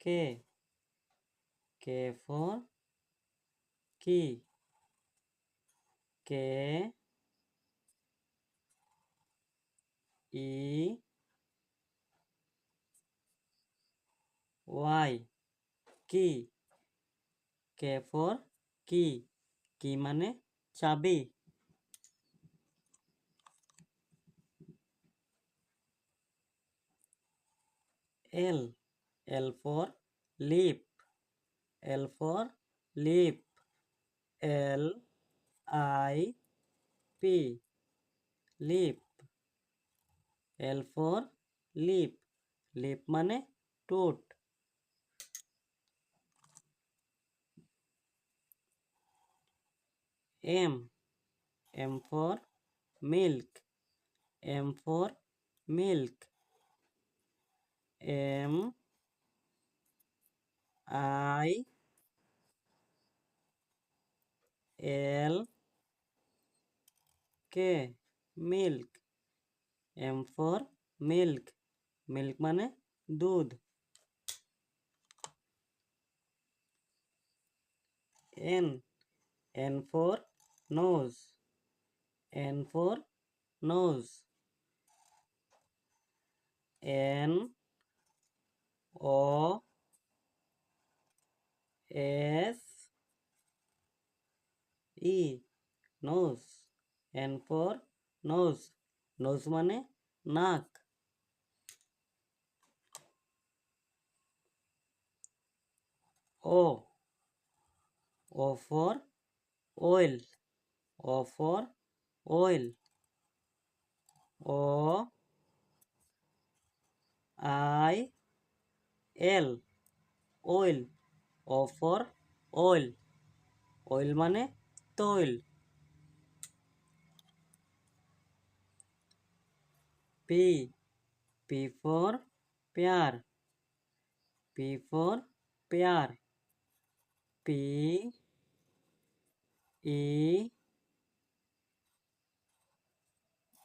K, K for কি, কে E Y কি, K for কি, কি মানে চাবি। L, L for lip, L for lip, L I P, lip, L for lip, lip মানে ঠোঁট। M, M for milk, M for milk, M I L K, milk, M for milk, milk মানে দুধ। N, N for nose, N for nose, N O S E, nose, N for nose, nose মানে নাক। O, O for oil, O for oil, O I L, oil, O for oil, oil মানে তৈল। P, P for pair, P for pair, P E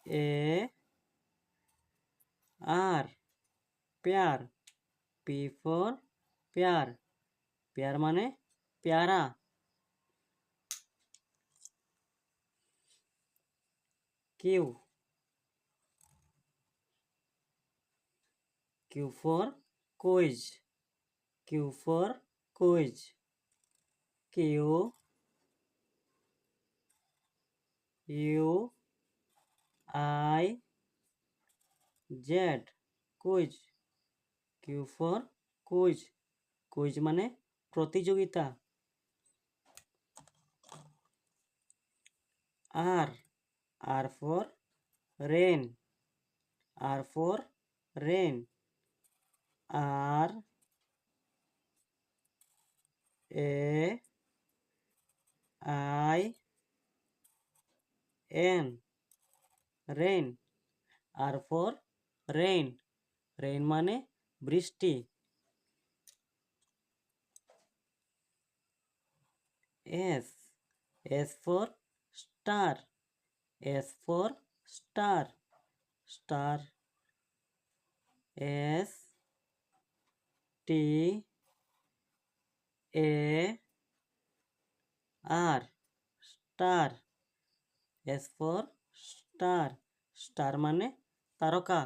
A R, pair, P for pair, pair মানে পেয়ারা। Q, Q for quiz, Q for quiz, Q U I Z, quiz, Q for quiz, quiz মানে প্রতিযোগিতা। R, R for rain, R for rain, R A I N, rain, R for rain, rain মানে বৃষ্টি। S, S for star, S for star, star, S T A R, star, S for star, star মানে তারকা।